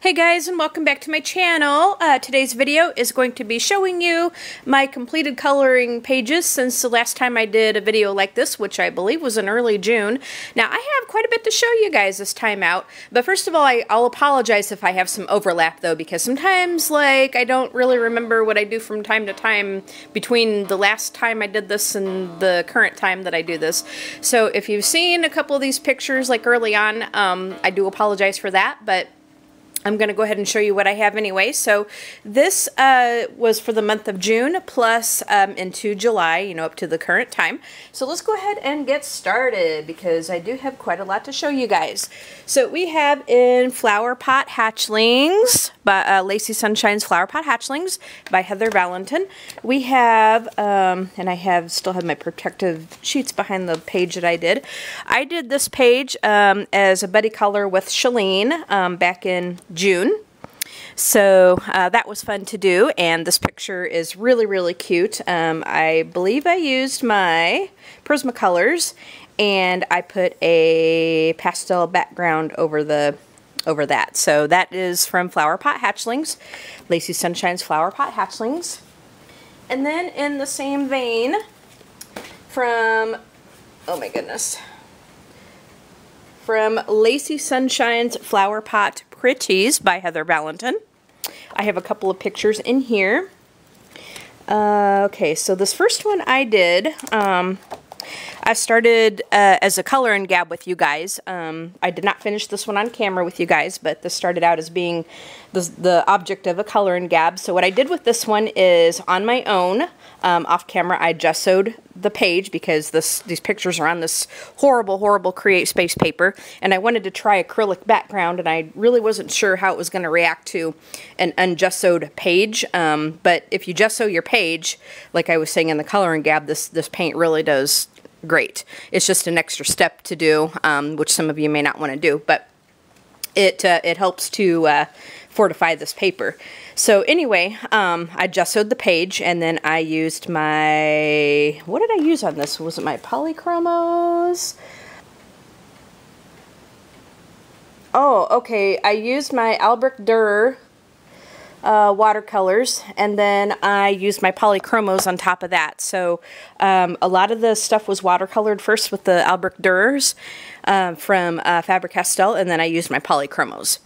Hey guys, and welcome back to my channel. Today's video is going to be showing you my completed coloring pages since the last time I did a video like this, which I believe was in early June. Now I have quite a bit to show you guys this time out, but first of all I'll apologize if I have some overlap though, because sometimes I don't really remember what I do from time to time between the last time I did this and the current time that I do this. So if you've seen a couple of these pictures early on, I do apologize for that, but I'm going to go ahead and show you what I have anyway. So this was for the month of June plus into July, up to the current time. So let's go ahead and get started because I do have quite a lot to show you guys. So we have in Flower Pot Hatchlings by Lacy Sunshine's Flower Pot Hatchlings by Heather Valentin. We have, and I still have my protective sheets behind the page that I did. I did this page as a buddy color with Shalene back in June. So that was fun to do, and this picture is really, really cute. I believe I used my Prismacolors, and I put a pastel background over that. So that is from Flower Pot Hatchlings, Lacy Sunshine's Flower Pot Hatchlings. And then in the same vein, from, oh my goodness, from Lacy Sunshine's Flower Pot Pretties by Heather Valentin. I have a couple of pictures in here. Okay, so this first one I did, I started as a color and gab with you guys. I did not finish this one on camera with you guys, but this started out as being the object of a color and gab. So what I did with this one is on my own, off camera, I gessoed the page because these pictures are on this horrible, horrible Create Space paper, and I wanted to try acrylic background, and I really wasn't sure how it was going to react to an ungessoed page. But if you gesso your page, like I was saying in the color and gab, this paint really does great. It's just an extra step to do, which some of you may not want to do, but it helps to fortify this paper. So anyway, I gessoed the page, and then I used my, what did I use on this? Was it my polychromos? Oh, okay, I used my Albrecht Dürer watercolors, and then I used my polychromos on top of that. So a lot of the stuff was watercolored first with the Albrecht Dürers from Faber-Castell, and then I used my polychromos.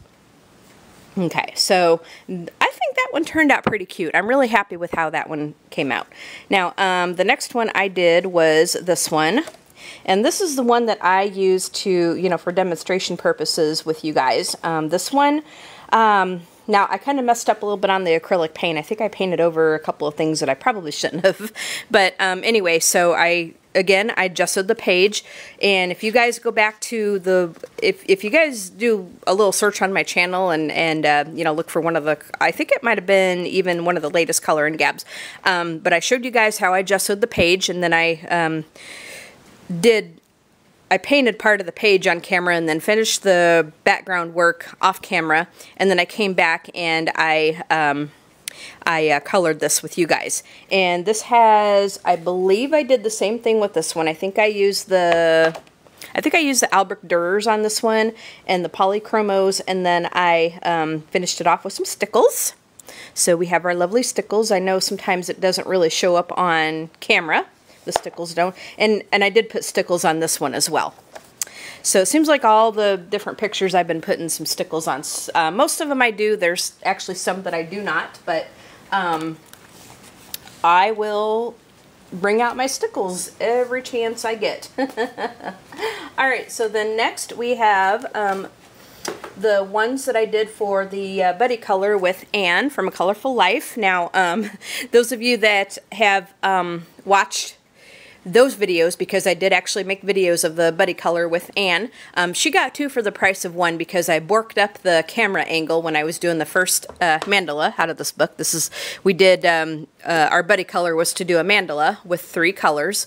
Okay, so I think that one turned out pretty cute. I'm really happy with how that one came out. Now, the next one I did was this one. And this is the one that I used to, for demonstration purposes with you guys. This one, now I kind of messed up a little bit on the acrylic paint. I think I painted over a couple of things that I probably shouldn't have. But anyway, so I gessoed the page, and if you guys go back to if you guys do a little search on my channel and look for one of the, I think it might have been even one of the latest color and gabs, but I showed you guys how I gessoed the page, and then I painted part of the page on camera and then finished the background work off camera, and then I came back and I colored this with you guys. And this has, I believe I did the same thing with this one. I think I used the Albrecht Dürers on this one and the polychromos, and then I finished it off with some stickles. So we have our lovely stickles. I know sometimes it doesn't really show up on camera. The stickles don't. And I did put stickles on this one as well. So it seems like all the different pictures I've been putting some stickles on. Most of them I do. There's actually some that I do not, but I will bring out my stickles every chance I get. Alright, so then next we have the ones that I did for the buddy color with Anne from A Colorful Life. Now, those of you that have watched those videos, because I did actually make videos of the buddy color with Anne. She got two for the price of one because I borked up the camera angle when I was doing the first mandala out of this book. We did, our buddy color was to do a mandala with 3 colors.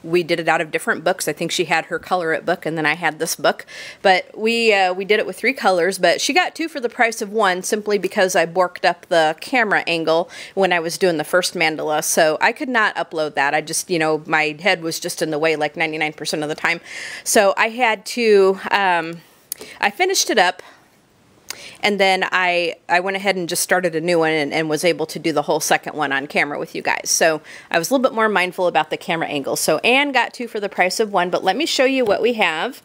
We did it out of different books. I think she had her Color It book, and then I had this book. But we did it with 3 colors, but she got 2 for the price of 1 simply because I borked up the camera angle when I was doing the first mandala. So I could not upload that. I just, my head was just in the way like 99% of the time. So I had to, I finished it up. And then I went ahead and just started a new one and was able to do the whole second one on camera with you guys. So I was a little bit more mindful about the camera angle. So Anne got 2 for the price of 1, but let me show you what we have.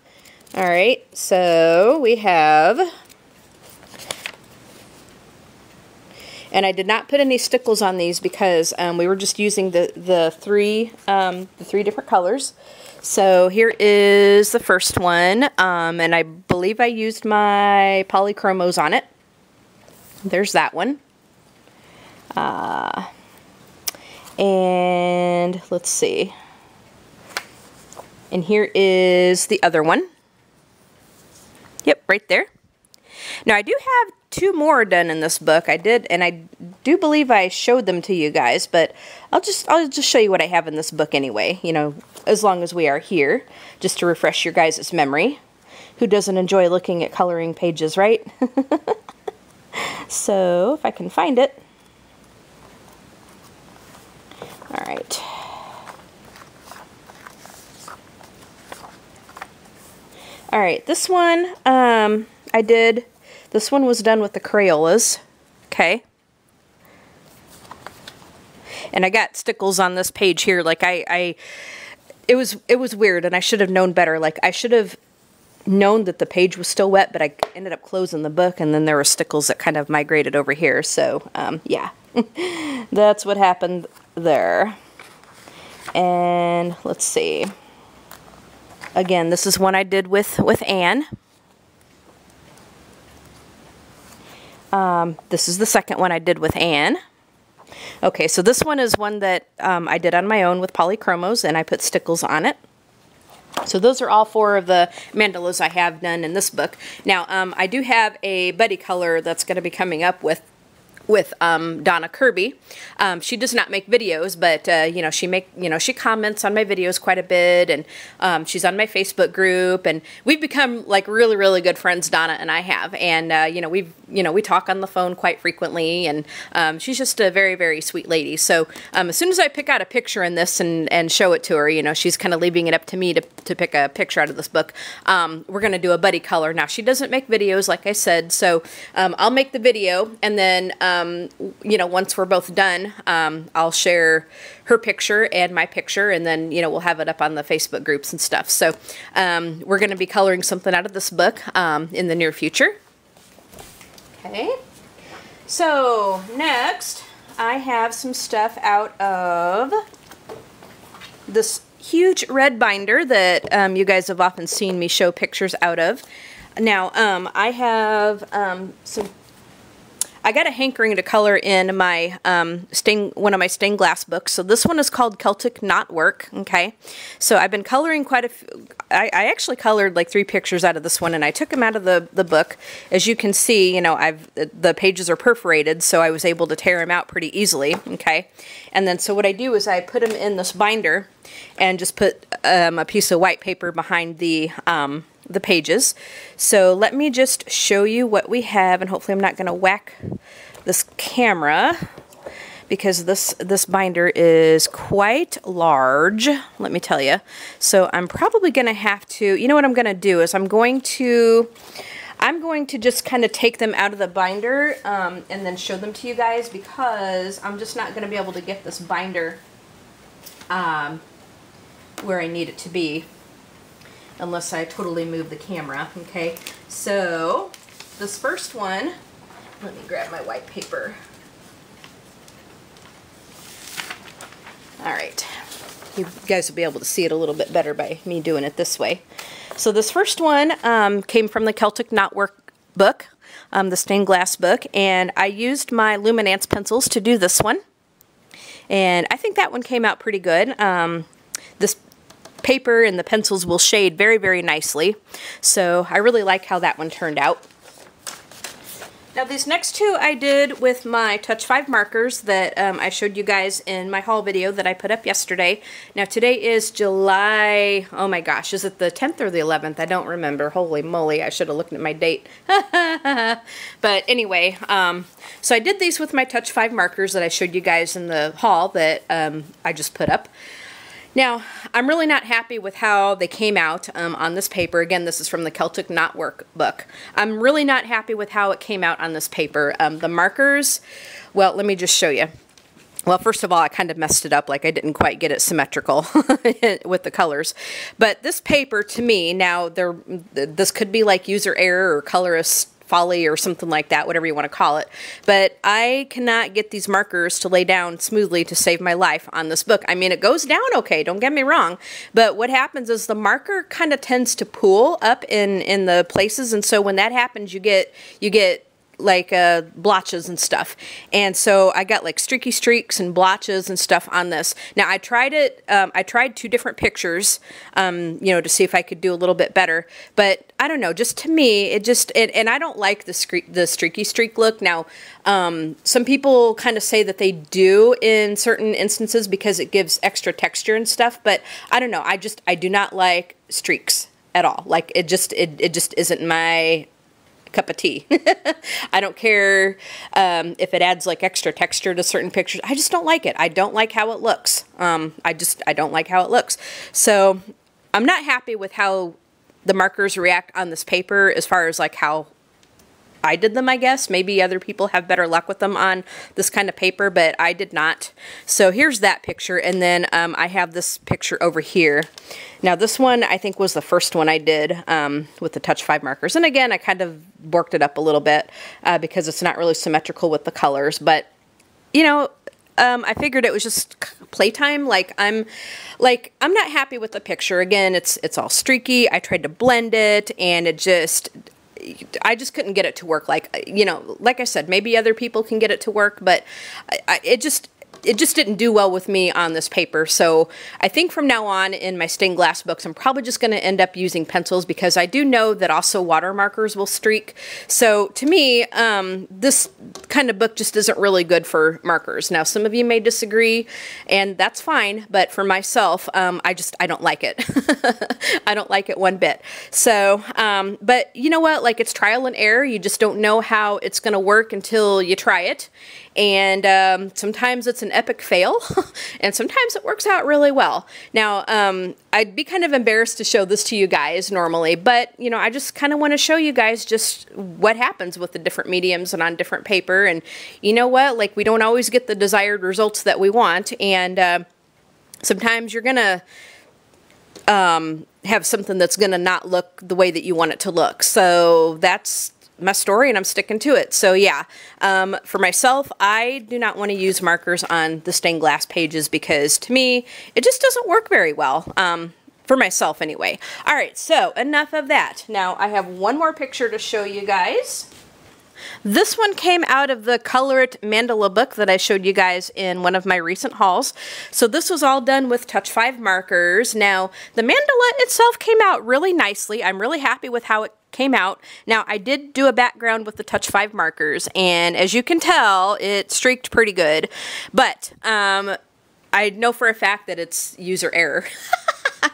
All right, so we have, and I did not put any stickles on these because we were just using the three different colors. So here is the first one, and I believe I used my polychromos on it. There's that one. And let's see. And here is the other one. Yep, right there. Now I do have 2 more done in this book. I did, and I do believe I showed them to you guys, but I'll just show you what I have in this book anyway, you know, as long as we are here, just to refresh your guys' memory. Who doesn't enjoy looking at coloring pages, right? So, if I can find it. All right. All right, this one, this one was done with the Crayolas, okay? And I got stickles on this page here, like it was weird, and I should have known better. Like, I should have known that the page was still wet, but I ended up closing the book, and then there were stickles that kind of migrated over here, so, yeah. That's what happened there. And, let's see. Again, this is one I did with Anne. This is the second one I did with Anne. Okay, so this one is one that I did on my own with polychromos, and I put stickles on it. So those are all 4 of the mandalas I have done in this book. Now, I do have a buddy color that's going to be coming up with Donna Kirby. She does not make videos, but you know, she comments on my videos quite a bit, and she's on my Facebook group, and we've become like really, really good friends, Donna and I have. And you know, we talk on the phone quite frequently, and she's just a very, very sweet lady. So as soon as I pick out a picture in this and show it to her, you know, she's kind of leaving it up to me to pick a picture out of this book. We're gonna do a buddy color. Now, she doesn't make videos, like I said, so I'll make the video, and then you know, once we're both done, I'll share her picture and my picture, and then, you know, we'll have it up on the Facebook groups and stuff. So we're going to be coloring something out of this book in the near future. Okay. So next, I have some stuff out of this huge red binder that you guys have often seen me show pictures out of. Now, I have I got a hankering to color in my one of my stained glass books. So this one is called Celtic Knotwork. Okay, so I've been coloring quite a few. I actually colored like 3 pictures out of this one, and I took them out of the book. As you can see, you know, the pages are perforated, so I was able to tear them out pretty easily. Okay, and then so what I do is I put them in this binder and just put a piece of white paper behind the pages. So let me just show you what we have, and hopefully I'm not going to whack this camera because this binder is quite large, let me tell you. So I'm probably going to have to, you know what I'm going to do is I'm going to just kind of take them out of the binder and then show them to you guys, because I'm just not going to be able to get this binder where I need it to be unless I totally move the camera. Okay, so this first one, let me grab my white paper. All right, you guys will be able to see it a little bit better by me doing it this way. So this first one came from the Celtic Knotwork book, the stained glass book, and I used my Luminance pencils to do this one, and I think that one came out pretty good. This paper and the pencils will shade very, very nicely, so I really like how that one turned out. Now these next 2 I did with my Touch 5 markers that I showed you guys in my haul video that I put up yesterday. Now today is July, oh my gosh, is it the 10th or the 11th? I don't remember. Holy moly, I should have looked at my date. But anyway, so I did these with my Touch 5 markers that I showed you guys in the haul that I just put up. Now, I'm really not happy with how they came out on this paper. Again, this is from the Celtic Knotwork book. I'm really not happy with how it came out on this paper. The markers, well, let me just show you. Well, first of all, I kind of messed it up, like I didn't quite get it symmetrical with the colors. But this paper, to me, now, this could be like user error or colorist folly or something like that, whatever you want to call it. But I cannot get these markers to lay down smoothly to save my life on this book. I mean, it goes down okay, don't get me wrong, but what happens is the marker kind of tends to pool up in the places, and so when that happens, you get like blotches and stuff. And so I got like streaky streaks and blotches and stuff on this. Now I tried it, I tried 2 different pictures, you know, to see if I could do a little bit better, but I don't know, just to me, it just, and I don't like the streaky streak look. Now, some people kind of say that they do in certain instances because it gives extra texture and stuff, but I don't know, I do not like streaks at all. Like it just isn't my cup of tea. I don't care if it adds like extra texture to certain pictures. I just don't like it. I don't like how it looks. I don't like how it looks. So I'm not happy with how the markers react on this paper as far as like how I did them, I guess. Maybe other people have better luck with them on this kind of paper, but I did not. So here's that picture, and then I have this picture over here. Now this one I think was the first one I did with the Touch 5 markers, and again I kind of borked it up a little bit because it's not really symmetrical with the colors, but you know, I figured it was just playtime. I'm not happy with the picture. Again, it's all streaky. I tried to blend it, and I just couldn't get it to work. Like, you know, like I said, maybe other people can get it to work, but it just didn't do well with me on this paper. So I think from now on in my stained glass books, I'm probably just going to end up using pencils because I do know that also water markers will streak. So to me, this kind of book just isn't really good for markers. Now, some of you may disagree, and that's fine, but for myself, I don't like it. I don't like it one bit. So, but you know what? Like, it's trial and error. You just don't know how it's going to work until you try it. And sometimes it's an epic fail, and sometimes it works out really well. Now, I'd be kind of embarrassed to show this to you guys normally, but, you know, I just kind of want to show you guys just what happens with the different mediums and on different paper. And you know what? Like, we don't always get the desired results that we want, and sometimes you're going to have something that's going to not look the way that you want it to look. So that's my story, and I'm sticking to it. So yeah, for myself, I do not want to use markers on the stained glass pages because to me, it just doesn't work very well. For myself anyway. All right, so enough of that. Now I have one more picture to show you guys. This one came out of the Color It Mandala book that I showed you guys in one of my recent hauls. So this was all done with Touch 5 markers. Now, the mandala itself came out really nicely. I'm really happy with how it came out. Now, I did do a background with the Touch 5 markers, and as you can tell, it streaked pretty good. But I know for a fact that it's user error.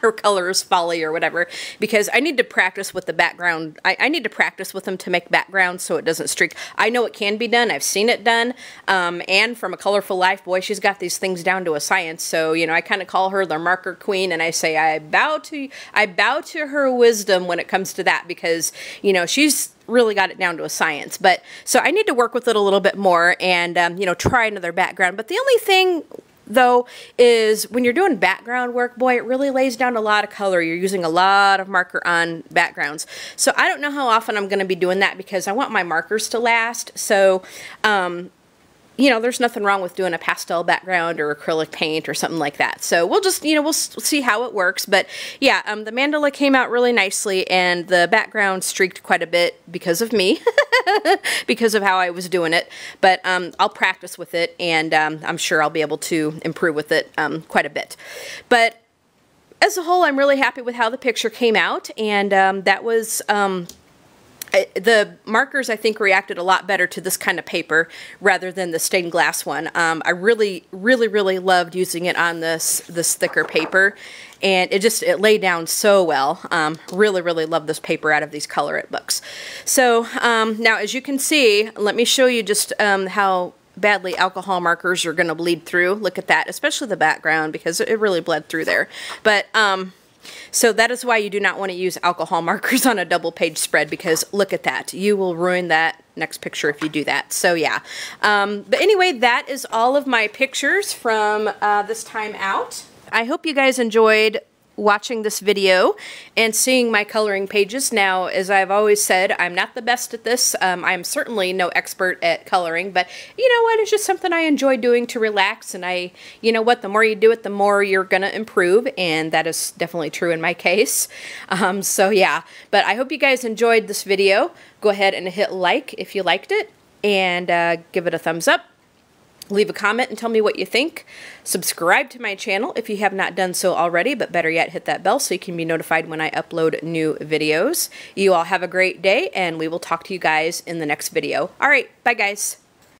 Or colors folly or whatever, because I need to practice with the background. I need to practice with them to make backgrounds so it doesn't streak. I know it can be done. I've seen it done. And from A Colorful Life, boy, she's got these things down to a science. So, you know, I kind of call her the marker queen, and I say I bow to her wisdom when it comes to that, because, you know, she's really got it down to a science. But so I need to work with it a little bit more and, you know, try another background. But the only thing though is when you're doing background work, boy, it really lays down a lot of color. You're using a lot of marker on backgrounds. So I don't know how often I'm going to be doing that because I want my markers to last. So, you know, there's nothing wrong with doing a pastel background or acrylic paint or something like that. So we'll just, you know, we'll see how it works. But yeah, the mandala came out really nicely, and the background streaked quite a bit because of me, because of how I was doing it. But I'll practice with it, and I'm sure I'll be able to improve with it quite a bit. But as a whole, I'm really happy with how the picture came out, and that was... the markers, I think, reacted a lot better to this kind of paper rather than the stained glass one. I really loved using it on this thicker paper, and it laid down so well. Really love this paper out of these Color It books. So now, as you can see, let me show you just how badly alcohol markers are going to bleed through. Look at that, especially the background, because it really bled through there. But, so that is why you do not want to use alcohol markers on a double page spread, because look at that. You will ruin that next picture if you do that. So yeah. But anyway, that is all of my pictures from this time out. I hope you guys enjoyed watching this video and seeing my coloring pages. Now, as I've always said, I'm not the best at this. I'm certainly no expert at coloring, but you know what? It's just something I enjoy doing to relax, and you know what? The more you do it, the more you're gonna improve, and that is definitely true in my case. So yeah, but I hope you guys enjoyed this video. Go ahead and hit like if you liked it, and give it a thumbs up. Leave a comment and tell me what you think. Subscribe to my channel if you have not done so already, but better yet, hit that bell so you can be notified when I upload new videos. You all have a great day, and we will talk to you guys in the next video. All right, bye guys.